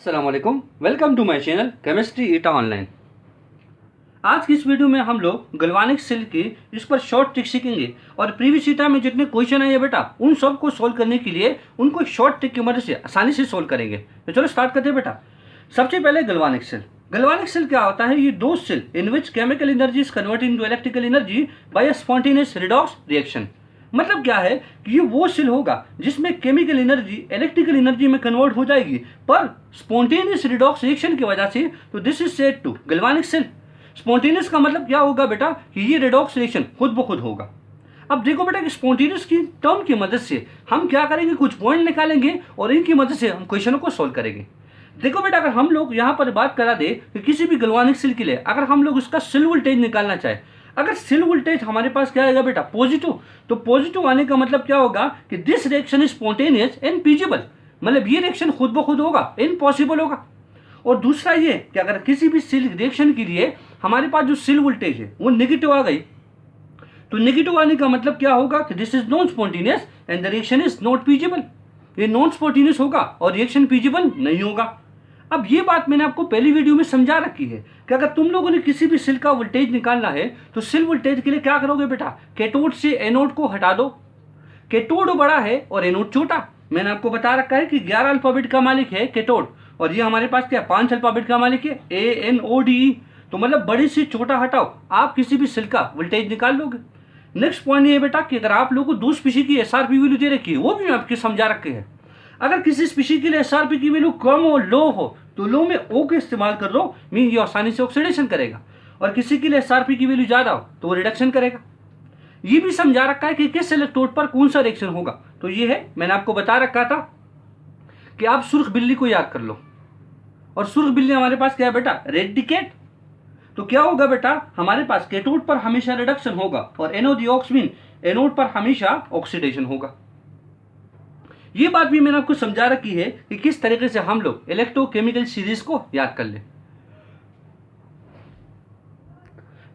अस्सलामुअलैकुम, welcome to my channel chemistry eta online. आज की इस वीडियो में हम लोग गैल्वेनिक सेल की इस पर शॉर्ट ट्रिक सीखेंगे और प्रीवियस ईटा में जितने क्वेश्चन आए हैं बेटा उन सब को सोल्व करने के लिए उनको शॉर्ट ट्रिक की मदद से आसानी से सोल्व करेंगे। तो चलो स्टार्ट करते हैं बेटा। सबसे पहले गैल्वेनिक सेल। गैल्वेनिक सेल क्या होता है? ये दो cell in which chemical energy is converted into electrical energy by a spontaneous redox reaction. मतलब क्या है कि ये वो सेल होगा जिसमें केमिकल एनर्जी इलेक्ट्रिकल एनर्जी में कन्वर्ट हो जाएगी पर स्पॉन्टेनियस रिडॉक्स रिएक्शन की वजह से। तो this is said to galvanic cell. Spontaneous का मतलब क्या होगा बेटा कि ये रिडॉक्स रिएक्शन खुद ब खुद होगा। अब देखो बेटा कि स्पॉन्टेनियस की टर्म की मदद से हम क्या करेंगे, कुछ पॉइंट निकालेंगे और इनकी मदद से हम क्वेश्चनों को सोल्व करेंगे। देखो बेटा, अगर हम लोग यहाँ पर बात करा दे कि किसी भी गैल्वेनिक सेल के लिए अगर हम लोग उसका सेल वोल्टेज निकालना चाहे, अगर सेल वोल्टेज हमारे पास क्या आएगा बेटा पॉजिटिव, तो पॉजिटिव आने का मतलब क्या होगा कि this reaction is spontaneous and feasible, मतलब ये रिएक्शन खुद ब खुद होगा, इम्पॉसिबल होगा। और दूसरा ये कि अगर किसी भी सेल रिएक्शन के लिए हमारे पास जो सेल वोल्टेज है वो नेगेटिव आ गई, तो नेगेटिव आने का मतलब क्या होगा कि this is non spontaneous and the reaction is not feasible. ये नॉन स्पॉन्टेनियस होगा और रिएक्शन फीजिबल नहीं होगा। अब ये बात मैंने आपको पहली वीडियो में समझा रखी है कि अगर तुम लोगों ने किसी भी सेल का वोल्टेज निकालना है तो सेल वोल्टेज के लिए क्या करोगे बेटा, कैथोड से एनोड को हटा दो। कैथोड बड़ा है और एनोड छोटा। मैंने आपको बता रखा है कि 11 अल्फाबेट का मालिक है कैथोड और ये हमारे पास क्या 5 अल्फाबेट का मालिक है ANODE। तो मतलब बड़े से छोटा हटाओ, आप किसी भी सेल का वोल्टेज निकाल लोगे। नेक्स्ट पॉइंट ये है बेटा कि अगर आप लोगों को 2 स्पीशीज की SRP वैल्यू दे रखी है, वो भी मैं आपके समझा रखे हैं। अगर किसी स्पीशीज के लिए SRP की वैल्यू कम हो, लो हो, तो लो में O का इस्तेमाल कर दो, मीन ये आसानी से ऑक्सीडेशन करेगा। और किसी के लिए SRP की वैल्यू ज्यादा हो तो वो रिडक्शन करेगा। ये भी समझा रखा है कि किस इलेक्ट्रोड पर कौन सा रिएक्शन होगा। तो ये है, मैंने आपको बता रखा था कि आप सुर्ख बिल्ली को याद कर लो। और सुर्ख बिल्ली हमारे पास क्या है बेटा, रेडिकेट। तो क्या होगा बेटा, हमारे पास कैथोड पर हमेशा रिडक्शन होगा और एनोड मीन एनोड पर हमेशा ऑक्सीडेशन होगा। ये बात भी मैंने आपको समझा रखी है कि किस तरीके से हम लोग इलेक्ट्रोकेमिकल सीरीज को याद कर ले।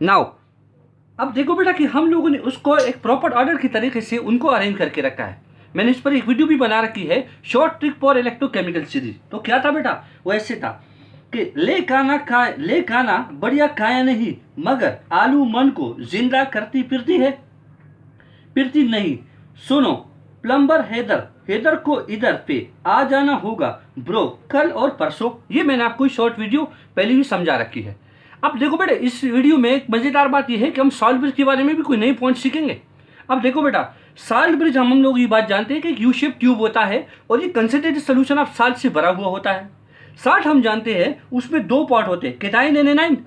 नाउ अब देखो बेटा कि हम लोगों ने उसको एक प्रॉपर ऑर्डर की तरीके से उनको अरेंज करके रखा है। मैंने इस पर एक वीडियो भी बना रखी है, short trick for electrochemical series. तो क्या था बेटा, वो ऐसे था कि ले खाना बढ़िया खाया नहीं, मगर आलू मन को जिंदा करती फिरती है, फिरती नहीं। सुनो प्लम्बर हैदर को इधर पे आ जाना होगा ब्रो, कल और परसों। ये मैंने आपको शॉर्ट वीडियो पहले भी समझा रखी है। अब देखो बेटा, इस वीडियो में एक मजेदार बात यह है कि हम सॉल्ट ब्रिज के बारे में भी कोई नई पॉइंट सीखेंगे। अब देखो बेटा, सॉल्ट ब्रिज हम लोग ये बात जानते हैं कि यू शेप ट्यूब होता है और ये कंसंट्रेटेड सोल्यूशन ऑफ साल्ट से भरा हुआ होता है। साल्ट हम जानते हैं उसमें 2 पार्ट होते हैं, केटाइन एंड एनाइन।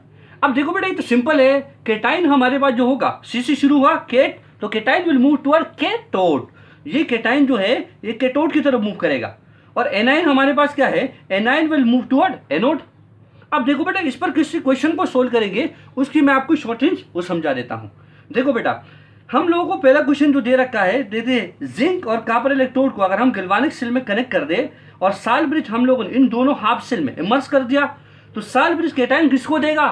अब देखो बेटा, ये तो सिंपल है। केटाइन हमारे पास जो होगा, सी से शुरू हुआ केट, तो cation will move toward cathode. ये केटाइन जो है ये कैथोड की तरफ मूव करेगा। और एनाइन हमारे पास क्या है, A9 will move toward anode. अब देखो बेटा, इस पर किसी क्वेश्चन को सोल्व करेंगे उसकी मैं आपको शॉर्ट रेंज वो समझा देता हूं। देखो बेटा, हम लोगों को पहला क्वेश्चन जो दे रखा है, दे दे जिंक और कॉपर इलेक्ट्रोड को अगर हम गैल्वेनिक सेल में कनेक्ट कर दे और सॉल्ट ब्रिज हम लोगों ने इन दोनों हाफ सेल में इमर्स कर दिया, तो सॉल्ट ब्रिज केटाइन किसको देगा,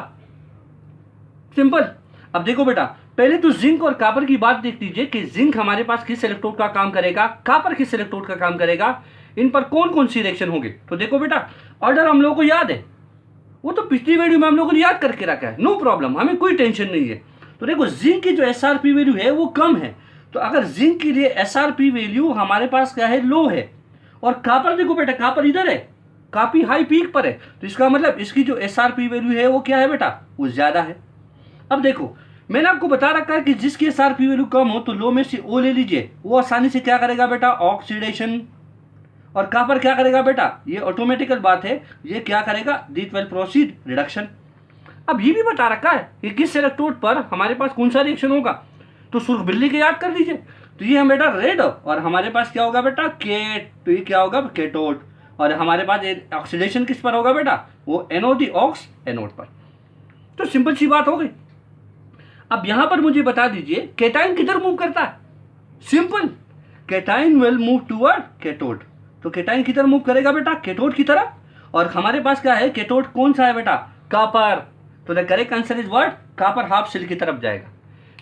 सिंपल। अब देखो बेटा, पहले तो जिंक और कॉपर की बात देख लीजिए कि जिंक हमारे पास किस इलेक्ट्रोड का काम करेगा, कॉपर किस इलेक्ट्रोड का काम करेगा, इन पर कौन कौन सी रिएक्शन होंगे। तो देखो बेटा, ऑर्डर हम लोगों को याद है, वो तो पिछली वीडियो में हम लोगों ने याद करके रखा है, नो प्रॉब्लम, हमें कोई टेंशन नहीं है। तो देखो जिंक की जो SRP वैल्यू है वो कम है, तो अगर जिंक के लिए SRP वैल्यू हमारे पास क्या है, लो है। और कॉपर देखो बेटा, कॉपर इधर है, काफी हाई पीक पर है, तो इसका मतलब इसकी जो SRP वैल्यू है वो क्या है बेटा, वो ज्यादा है। अब देखो, मैंने आपको बता रखा है कि जिसकी SRP वैल्यू कम हो तो लो में से O ले लीजिए, वो आसानी से क्या करेगा बेटा, ऑक्सीडेशन। और कॉपर क्या करेगा बेटा, ये ऑटोमेटिकल बात है, ये क्या करेगा, दिस विल प्रोसीड रिडक्शन। अब ये भी बता रखा है कि किस इलेक्ट्रोड पर हमारे पास कौन सा रिएक्शन होगा, तो सुर्ख बिल्ली के याद कर लीजिए। तो ये हम बेटा रेड, और हमारे पास क्या होगा बेटा, केट, तो ये क्या होगा कैथोड। और हमारे पास ऑक्सीडेशन किस पर होगा बेटा, वो एनोड एनोड पर। तो सिंपल सी बात हो गई। अब यहां पर मुझे बता दीजिए केटाइन किधर मूव करता है, simple, cation will move toward cathode. तो केटाइन किधर मूव करेगा बेटा, कैथोड की तरफ। और हमारे पास क्या है, कैथोड कौन सा है बेटा, कॉपर। तो the correct answer is what, copper half cell की तरफ जाएगा।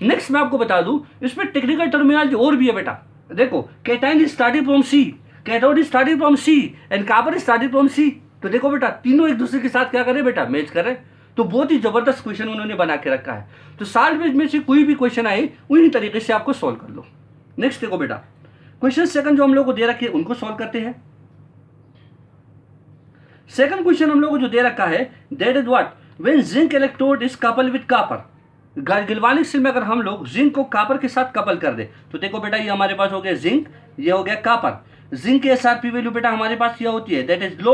नेक्स्ट मैं आपको बता दूं, इसमें टेक्निकल टर्मिनोलॉजी और भी है बेटा। देखो, cation is starting from C, cathode is starting from C and copper is starting from C। तो देखो बेटा तीनों एक दूसरे के साथ क्या करें बेटा, मैच करें। तो बहुत ही जबरदस्त क्वेश्चन उन्होंने बना के रखा है। तो सॉल्वेज में से कोई भी क्वेश्चन आए उन्हीं तरीके से आपको सॉल्व कर लो। नेक्स्ट देखो बेटा, क्वेश्चन सेकंड जो हम लोग को दे रखे उनको सॉल्व करते हैं। सेकंड क्वेश्चन हम लोग को जो दे रखा है, that is what, when zinc electrode is couple with copper. Galvanic cell में अगर हम लोग जिंक को कॉपर के साथ कपल कर दे, तो देखो बेटा ये हमारे पास हो गया जिंक, ये हो गया कॉपर। जिंक की एसआरपी वैल्यू बेटा हमारे पास क्या होती है, दैट इज लो,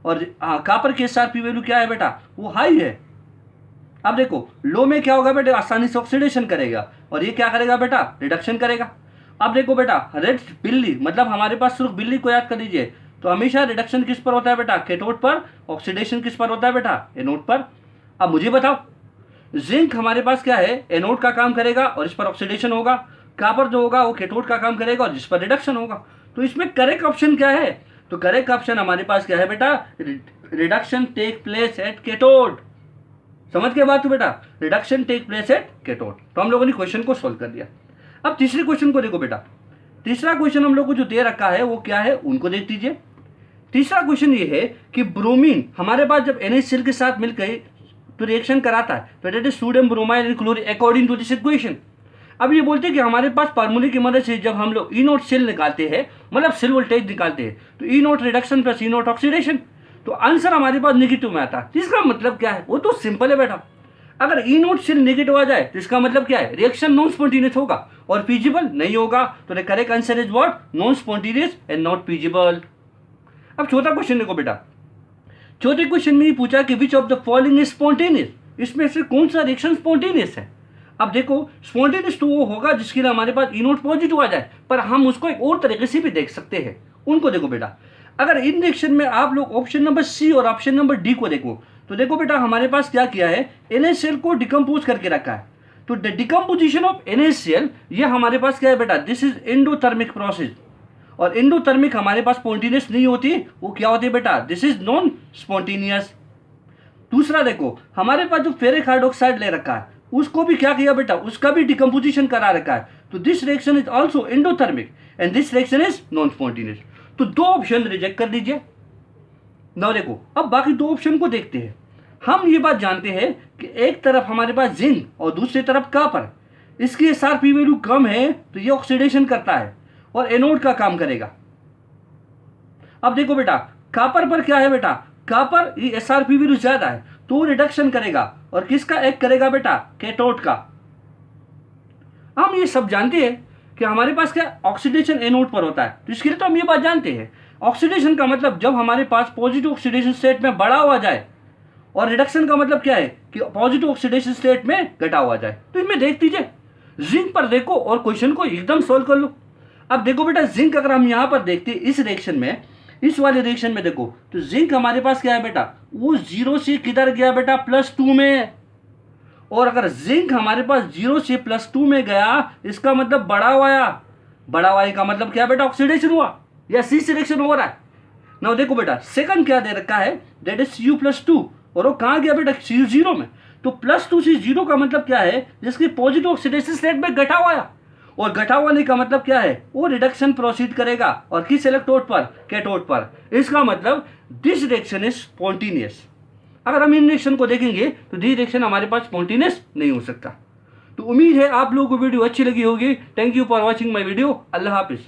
और कॉपर की एसआरपी वैल्यू क्या है बेटा, वो हाई है। अब देखो लो में क्या होगा बेटा, आसानी से ऑक्सीडेशन करेगा, और ये क्या करेगा बेटा, रिडक्शन करेगा। अब देखो बेटा रेड बिल्ली, मतलब हमारे पास सिर्फ बिल्ली को याद कर लीजिए, तो हमेशा रिडक्शन किस पर होता है बेटा, कैथोड पर, ऑक्सीडेशन किस पर होता है बेटा, एनोड पर। अब मुझे बताओ, जिंक हमारे पास क्या है, एनोड का काम करेगा और इस पर ऑक्सीडेशन होगा, कॉपर जो होगा वो कैथोड का काम करेगा और जिस पर रिडक्शन होगा। तो इसमें करेक्ट ऑप्शन क्या है, तो करेक्ट ऑप्शन हमारे पास क्या है बेटा, reduction take place at cathode. समझ के बात हो बेटा, reduction take place at cathode. तो हम लोगों ने क्वेश्चन को सोल्व कर दिया। अब तीसरे क्वेश्चन को देखो बेटा, तीसरा क्वेश्चन हम लोग को जो दे रखा है वो क्या है, उनको देख लीजिए। तीसरा क्वेश्चन ये है कि ब्रोमीन हमारे पास जब NaCl के साथ मिलकर तो रिएक्शन कराता है, तो that is sodium bromide and chlorine according to this equation. अब ये बोलते हैं कि हमारे पास फार्मूले की मदद से जब हम लोग ई नोट सेल निकालते हैं, मतलब सेल वोल्टेज निकालते हैं, तो ई नोट रिडक्शन प्लस ई नोट ऑक्सीडेशन, तो आंसर हमारे पास नेगेटिव में आता है। इसका मतलब क्या है, वो तो सिंपल है बेटा, अगर ई नोट सेल नेगेटिव आ जाए तो इसका मतलब क्या है, रिएक्शन नॉन स्पॉन्टेनियस होगा और फीजिबल नहीं होगा। तो the correct answer is what, non spontaneous and not feasible. अब चौथा क्वेश्चन देखो बेटा, चौथे क्वेश्चन में ही पूछा कि which of the following is spontaneous, इसमें से कौन सा रिएक्शन स्पॉन्टेनियस है। अब देखो स्पॉन्टेनियस तो वो होगा जिसके लिए हमारे पास ई नोट पॉजिटिव आ जाए, पर हम उसको एक और तरीके से भी देख सकते हैं। उनको देखो बेटा, अगर इन रिएक्शन में आप लोग ऑप्शन नंबर सी और ऑप्शन नंबर डी को देखो, तो देखो बेटा हमारे पास क्या किया है, NaCl को डिकम्पोज करके रखा है। तो द डिकम्पोजिशन ऑफ NaCl ये हमारे पास क्या है बेटा, दिस इज एंडोथर्मिक प्रोसेस, और एंडोथर्मिक हमारे पास स्पॉन्टेनियस नहीं होती, वो क्या होती है बेटा, दिस इज नॉन स्पॉन्टेनियस। दूसरा देखो हमारे पास जो फेरिक हाइड्रोक्साइड ले रखा है उसको भी क्या किया बेटा, उसका भी डिकम्पोजिशन करा रखा है। तो this reaction is also endothermic and this reaction is non spontaneous. तो दो ऑप्शन रिजेक्ट कर दीजिए। ना देखो अब बाकी दो ऑप्शन को देखते हैं। हम ये बात जानते हैं कि एक तरफ हमारे पास जिंक और दूसरी तरफ कॉपर, इसकी एसआरपी वैल्यू कम है तो ये ऑक्सीडेशन करता है और एनोड का काम करेगा। अब देखो बेटा कॉपर पर क्या है बेटा, कॉपर एसआरपी वैल्यू ज्यादा है तो रिडक्शन करेगा, और किसका एक करेगा बेटा, कैथोड का। हम ये सब जानते हैं कि हमारे पास क्या ऑक्सीडेशन एनोड पर होता है, तो इसके लिए तो हम ये बात जानते हैं। ऑक्सीडेशन का मतलब जब हमारे पास पॉजिटिव ऑक्सीडेशन स्टेट में बढ़ा हुआ जाए, और रिडक्शन का मतलब क्या है कि पॉजिटिव ऑक्सीडेशन स्टेट में घटा हुआ जाए। तो इनमें देख लीजिए, जिंक पर देखो और क्वेश्चन को एकदम सोल्व कर लो। अब देखो बेटा जिंक अगर हम यहाँ पर देखते हैं इस रिएक्शन में, इस वाले रिएक्शन में देखो, तो जिंक हमारे पास क्या है बेटा, वो 0 से किधर गया बेटा, +2 में। और अगर जिंक हमारे पास 0 से +2 में गया, इसका मतलब बढ़ा हुआ, बढ़ा हुआ का मतलब क्या बेटा, ऑक्सीडेशन हुआ या सी रिएक्शन हो रहा है ना। देखो बेटा सेकंड क्या दे रखा है, दैट इज Cu+2, और वो कहाँ गया बेटा, Cu0 में। तो +2 से 0 का मतलब क्या है, जिसकी पॉजिटिव ऑक्सीडेशन स्टेट में घटा हुआ, और घटा होने का मतलब क्या है, वो रिडक्शन प्रोसीड करेगा, और किस इलेक्ट्रोड पर, कैथोड पर। इसका मतलब दिस रिएक्शन इज स्पॉन्टेनियस। अगर हम इन रिएक्शन को देखेंगे तो दिस रिएक्शन हमारे पास स्पॉन्टेनियस नहीं हो सकता। तो उम्मीद है आप लोगों को वीडियो अच्छी लगी होगी। Thank you for watching my video. Allah Hafiz.